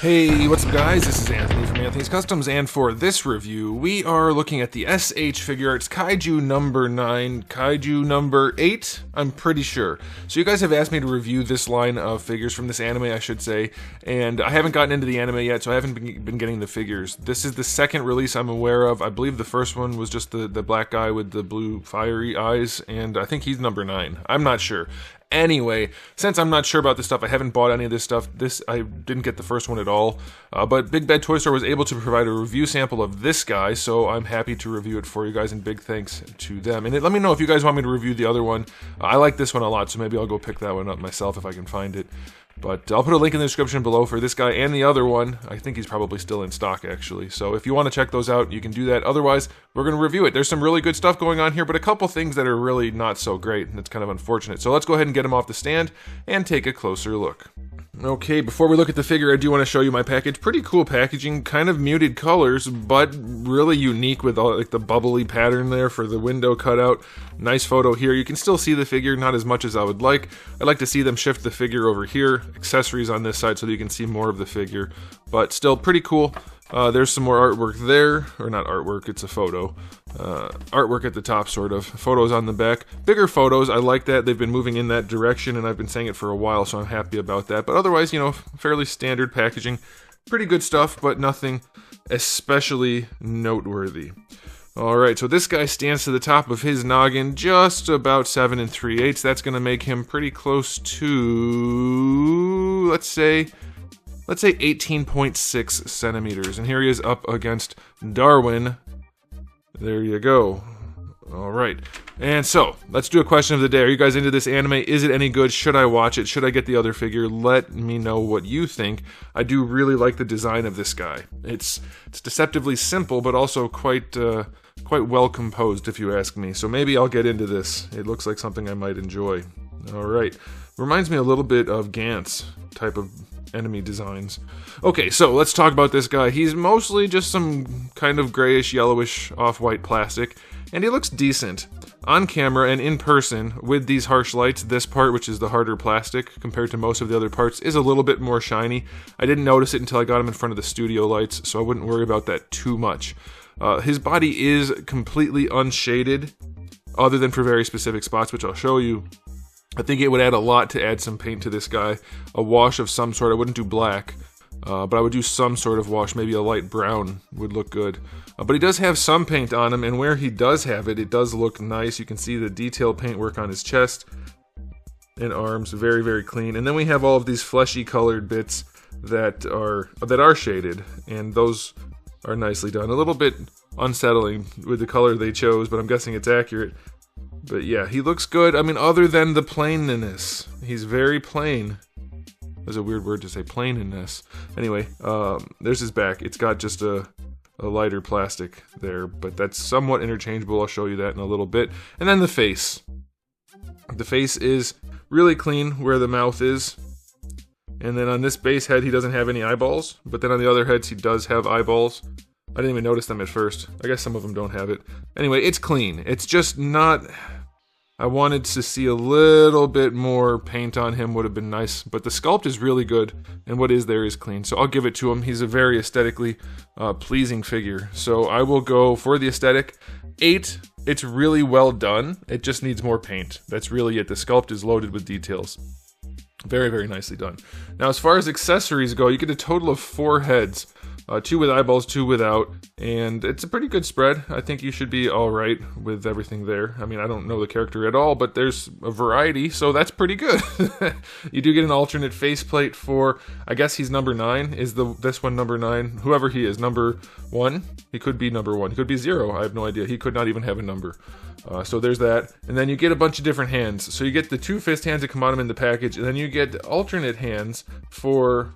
Hey, what's up guys? This is Anthony from Anthony's Customs, and for this review, we are looking at the SH Figuarts Kaiju number 9, Kaiju number 8, I'm pretty sure. So you guys have asked me to review this line of figures from this anime, I should say, and I haven't gotten into the anime yet, so I haven't been getting the figures. This is the second release I'm aware of. I believe the first one was just the black guy with the blue fiery eyes, and I think he's number 9. I'm not sure. Anyway, since I'm not sure about this stuff, I haven't bought any of this stuff. I didn't get the first one at all, but Big Bad Toy Store was able to provide a review sample of this guy, so I'm happy to review it for you guys, and big thanks to them. And let me know if you guys want me to review the other one. I like this one a lot, so maybe I'll go pick that one up myself if I can find it. But I'll put a link in the description below for this guy and the other one. I think he's probably still in stock, actually. So if you want to check those out, you can do that. Otherwise, we're going to review it. There's some really good stuff going on here, but a couple things that are really not so great, and it's kind of unfortunate. So let's go ahead and get him off the stand and take a closer look. Okay, before we look at the figure, I do want to show you my package. Pretty cool packaging, kind of muted colors, but really unique with all like the bubbly pattern there for the window cutout. Nice photo here. You can still see the figure, not as much as I would like. I'd like to see them shift the figure over here, accessories on this side so that you can see more of the figure, but still pretty cool. There's some more artwork there, or not artwork, it's a photo. Artwork at the top, sort of. Photos on the back. Bigger photos, I like that. They've been moving in that direction, and I've been saying it for a while, so I'm happy about that. But otherwise, you know, fairly standard packaging. Pretty good stuff, but nothing especially noteworthy. Alright, so this guy stands to the top of his noggin just about 7 3/8. That's going to make him pretty close to, let's say 18.6 centimeters. And here he is up against Darwin. There you go. Alright. And so, let's do a question of the day. Are you guys into this anime? Is it any good? Should I watch it? Should I get the other figure? Let me know what you think. I do really like the design of this guy. It's deceptively simple, but also quite well composed, if you ask me. So maybe I'll get into this. It looks like something I might enjoy. Alright. Reminds me a little bit of Gantz type of enemy designs. Okay, so let's talk about this guy. He's mostly just some kind of grayish, yellowish, off-white plastic, and he looks decent. On camera and in person, with these harsh lights, this part, which is the harder plastic, compared to most of the other parts, is a little bit more shiny. I didn't notice it until I got him in front of the studio lights, so I wouldn't worry about that too much. His body is completely unshaded, other than for very specific spots, which I'll show you. I think it would add a lot to add some paint to this guy. A wash of some sort. I wouldn't do black, but I would do some sort of wash. Maybe a light brown would look good. But he does have some paint on him, and where he does have it, it does look nice. You can see the detailed paintwork on his chest and arms. Very, very clean. And then we have all of these fleshy colored bits that are shaded, and those are nicely done. A little bit unsettling with the color they chose, but I'm guessing it's accurate. But yeah, he looks good. I mean, other than the plainness. He's very plain. That's a weird word to say, plainness. Anyway, there's his back. It's got just a lighter plastic there, but that's somewhat interchangeable. I'll show you that in a little bit. And then the face. The face is really clean where the mouth is. And then on this base head, he doesn't have any eyeballs. But then on the other heads, he does have eyeballs. I didn't even notice them at first. I guess some of them don't have it. Anyway, it's clean. It's just not... I wanted to see a little bit more paint on him, would have been nice. But the sculpt is really good, and what is there is clean. So I'll give it to him. He's a very aesthetically pleasing figure. So I will go for the aesthetic. 8, it's really well done. It just needs more paint. That's really it. The sculpt is loaded with details. Very, very nicely done. Now, as far as accessories go, you get a total of 4 heads. 2 with eyeballs, 2 without, and it's a pretty good spread. I think you should be alright with everything there. I mean, I don't know the character at all, but there's a variety, so that's pretty good. You do get an alternate faceplate for, I guess he's number 9. Is this one number 9? Whoever he is, number 1? He could be number 1. He could be 0. I have no idea. He could not even have a number. So there's that. And then you get a bunch of different hands. So you get the 2 fist hands that come on him in the package, and then you get alternate hands for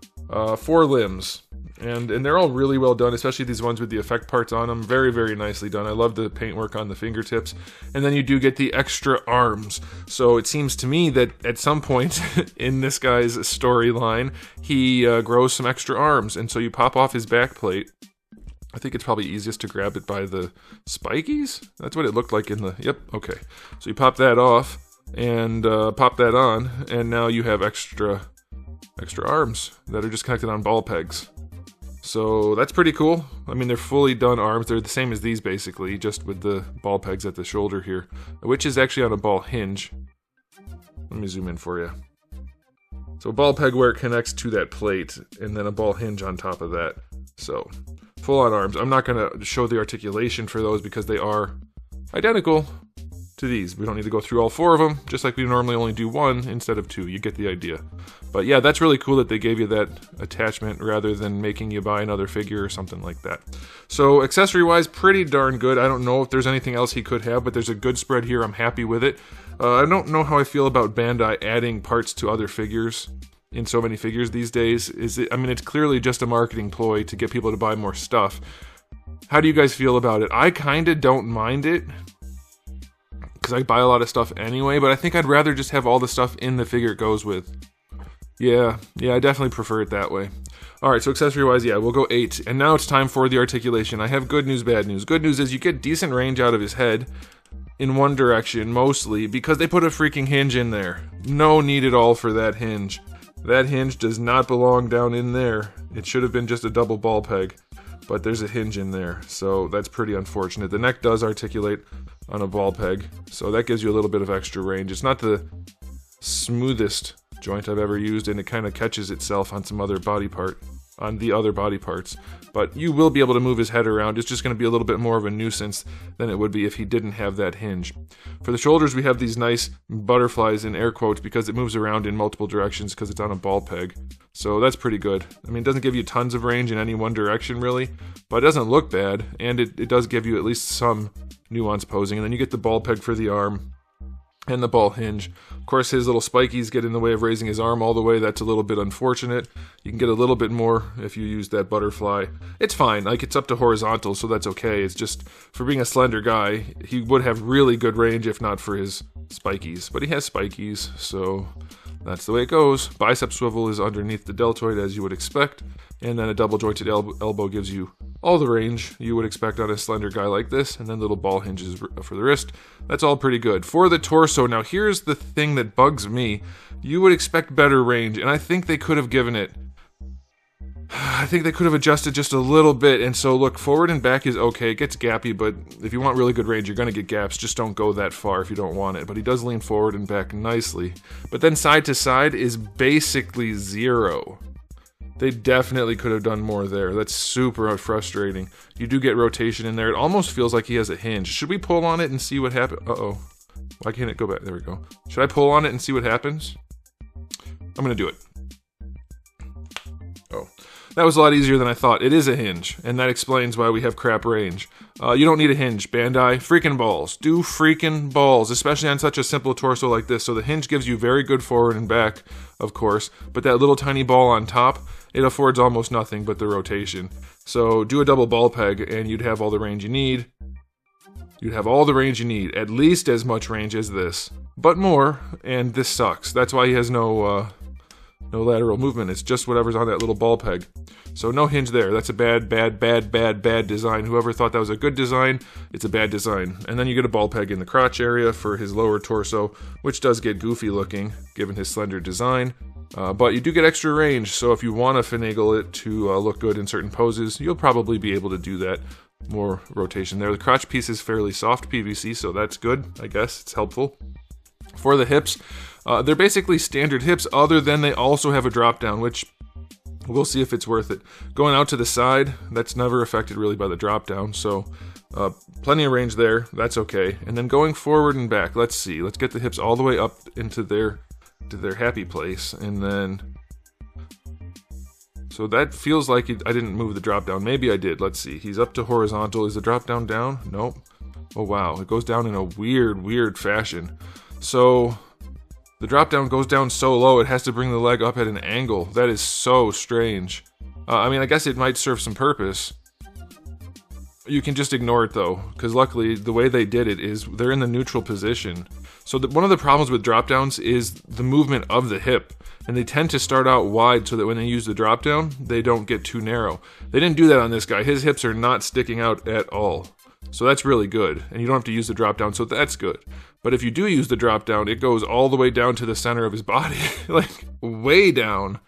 4 limbs. And they're all really well done, especially these ones with the effect parts on them. Very, very nicely done. I love the paintwork on the fingertips. And then you do get the extra arms. So it seems to me that at some point in this guy's storyline, he grows some extra arms. And so you pop off his back plate. I think it's probably easiest to grab it by the spikies. That's what it looked like in the... Yep, okay. So you pop that off and pop that on. And now you have extra extra arms that are just connected on ball pegs. So that's pretty cool. I mean, they're fully done arms. They're the same as these basically, just with the ball pegs at the shoulder here, which is actually on a ball hinge. Let me zoom in for you. So a ball peg where it connects to that plate, and then a ball hinge on top of that. So full on arms. I'm not going to show the articulation for those because they are identical to these. We don't need to go through all 4 of them, just like we normally only do 1 instead of 2. You get the idea. But yeah, that's really cool that they gave you that attachment rather than making you buy another figure or something like that. So accessory-wise, pretty darn good. I don't know if there's anything else he could have, but there's a good spread here. I'm happy with it. I don't know how I feel about Bandai adding parts to other figures in so many figures these days. I mean, it's clearly just a marketing ploy to get people to buy more stuff. How do you guys feel about it? I kind of don't mind it, because I buy a lot of stuff anyway, but I think I'd rather just have all the stuff in the figure it goes with. Yeah, I definitely prefer it that way. Alright, so accessory-wise, yeah, we'll go 8. And now it's time for the articulation. I have good news, bad news. Good news is you get decent range out of his head in one direction, mostly, because they put a freaking hinge in there. No need at all for that hinge. That hinge does not belong down in there. It should have been just a double ball peg, but there's a hinge in there, so that's pretty unfortunate. The neck does articulate on a ball peg, so that gives you a little bit of extra range. It's not the smoothest joint I've ever used, and it kind of catches itself on some other body part, on the other body parts, but you will be able to move his head around. It's just going to be a little bit more of a nuisance than it would be if he didn't have that hinge. For the shoulders, we have these nice butterflies in air quotes because it moves around in multiple directions because it's on a ball peg, so that's pretty good. I mean, it doesn't give you tons of range in any one direction really, but it doesn't look bad, and it does give you at least some nuance posing. And then you get the ball peg for the arm and the ball hinge. Of course, his little spikies get in the way of raising his arm all the way. That's a little bit unfortunate. You can get a little bit more if you use that butterfly. It's fine, like it's up to horizontal, so that's okay. It's just, for being a slender guy, he would have really good range if not for his spikies. But he has spikies, so that's the way it goes. Bicep swivel is underneath the deltoid, as you would expect, and then a double jointed elbow gives you all the range you would expect on a slender guy like this, and then little ball hinges for the wrist. That's all pretty good. For the torso, now here's the thing that bugs me. You would expect better range, and I think they could have given it. I think they could have adjusted just a little bit, and so look, forward and back is okay. It gets gappy, but if you want really good range, you're going to get gaps. Just don't go that far if you don't want it. But he does lean forward and back nicely. But then side to side is basically 0. They definitely could have done more there. That's super frustrating. You do get rotation in there. It almost feels like he has a hinge. Should we pull on it and see what happens? Uh-oh. Why can't it go back? There we go. Should I pull on it and see what happens? I'm going to do it. Oh. That was a lot easier than I thought. It is a hinge, and that explains why we have crap range. You don't need a hinge, Bandai. Freaking balls. Do freaking balls, especially on such a simple torso like this. So the hinge gives you very good forward and back, of course, but that little tiny ball on top, it affords almost nothing but the rotation. So do a double ball peg, and you'd have all the range you need. You'd have all the range you need, at least as much range as this, but more, and this sucks. That's why he has no lateral movement. It's just whatever's on that little ball peg. So no hinge there. That's a bad design. Whoever thought that was a good design, it's a bad design. And then you get a ball peg in the crotch area for his lower torso, which does get goofy looking, given his slender design. But you do get extra range, so if you want to finagle it to look good in certain poses, you'll probably be able to do that. More rotation there. The crotch piece is fairly soft PVC, so that's good, I guess. It's helpful. For the hips, they're basically standard hips, other than they also have a drop down, which we'll see if it's worth it. Going out to the side, that's never affected really by the drop down, so plenty of range there. That's okay. And then going forward and back, let's see. Let's get the hips all the way up into their happy place, and then so that feels like I didn't move the drop down. Maybe I did. Let's see. He's up to horizontal. Is the drop down down? Nope. Oh wow, it goes down in a weird fashion. So the drop down goes down so low it has to bring the leg up at an angle. That is so strange. I mean, I guess it might serve some purpose. You can just ignore it though, because luckily the way they did it is they're in the neutral position. So one of the problems with drop downs is the movement of the hip, and they tend to start out wide so that when they use the drop down, they don't get too narrow. They didn't do that on this guy. His hips are not sticking out at all. So that's really good, and you don't have to use the drop down, so that's good. But if you do use the drop down, it goes all the way down to the center of his body, like way down.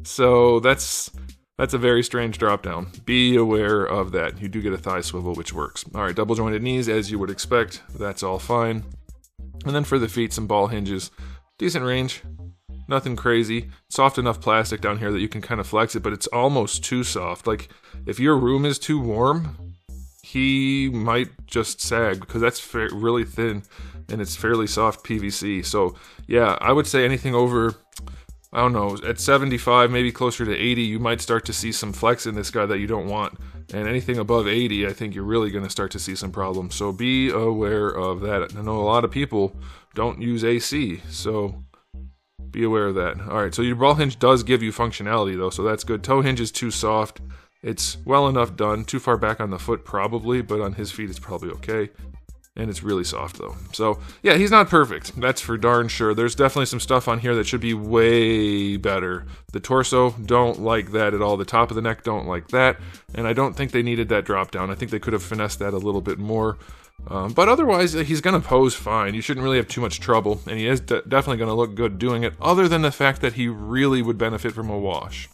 So that's a very strange drop down. Be aware of that. You do get a thigh swivel, which works. All right, double jointed knees, as you would expect. That's all fine. And then for the feet, some ball hinges. Decent range. Nothing crazy. Soft enough plastic down here that you can kind of flex it, but it's almost too soft. Like, if your room is too warm, he might just sag, because that's really thin, and it's fairly soft PVC. So, yeah, I would say anything over, I don't know, at 75, maybe closer to 80, you might start to see some flex in this guy that you don't want. And anything above 80, I think you're really going to start to see some problems. So be aware of that. I know a lot of people don't use AC, so be aware of that. All right, so your ball hinge does give you functionality, though, so that's good. Toe hinge is too soft. It's well enough done. Too far back on the foot, probably, but on his feet, it's probably okay. And it's really soft, though. So, yeah, he's not perfect. That's for darn sure. There's definitely some stuff on here that should be way better. The torso, don't like that at all. The top of the neck, don't like that. And I don't think they needed that drop down. I think they could have finessed that a little bit more. But otherwise, he's going to pose fine. You shouldn't really have too much trouble. And he is definitely going to look good doing it, other than the fact that he really would benefit from a wash.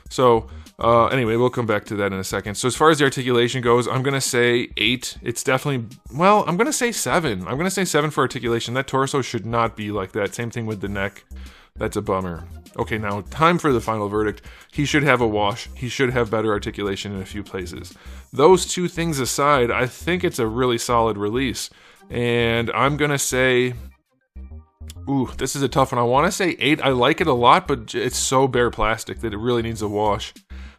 So, anyway, we'll come back to that in a second. So as far as the articulation goes, I'm going to say 8. It's definitely, well, I'm going to say 7. I'm going to say 7 for articulation. That torso should not be like that. Same thing with the neck. That's a bummer. Okay, now time for the final verdict. He should have a wash. He should have better articulation in a few places. Those two things aside, I think it's a really solid release. And I'm going to say, ooh, this is a tough one. I want to say 8. I like it a lot, but it's so bare plastic that it really needs a wash.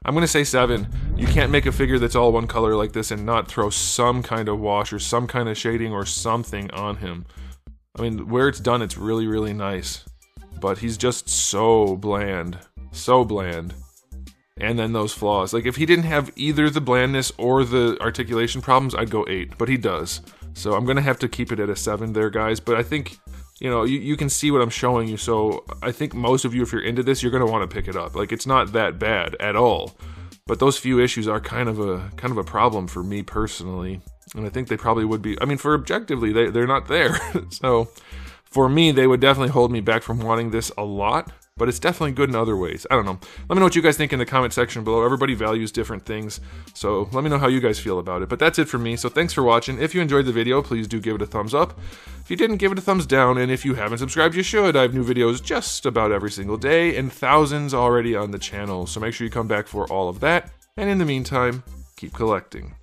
I'm going to say 7. You can't make a figure that's all one color like this and not throw some kind of wash or some kind of shading or something on him. I mean, where it's done, it's really, really nice. But he's just so bland. So bland. And then those flaws. Like, if he didn't have either the blandness or the articulation problems, I'd go 8. But he does. So I'm going to have to keep it at a 7 there, guys. But I think, you know, you can see what I'm showing you. So I think most of you, if you're into this, you're going to want to pick it up. Like, it's not that bad at all. But those few issues are kind of a problem for me personally. And I think they probably would be. I mean, for objectively, they're not there. So for me, they would definitely hold me back from wanting this a lot. But it's definitely good in other ways. I don't know. Let me know what you guys think in the comment section below. Everybody values different things. So let me know how you guys feel about it. But that's it for me. So thanks for watching. If you enjoyed the video, please do give it a thumbs up. If you didn't, give it a thumbs down. And if you haven't subscribed, you should. I have new videos just about every single day and thousands already on the channel. So make sure you come back for all of that. And in the meantime, keep collecting.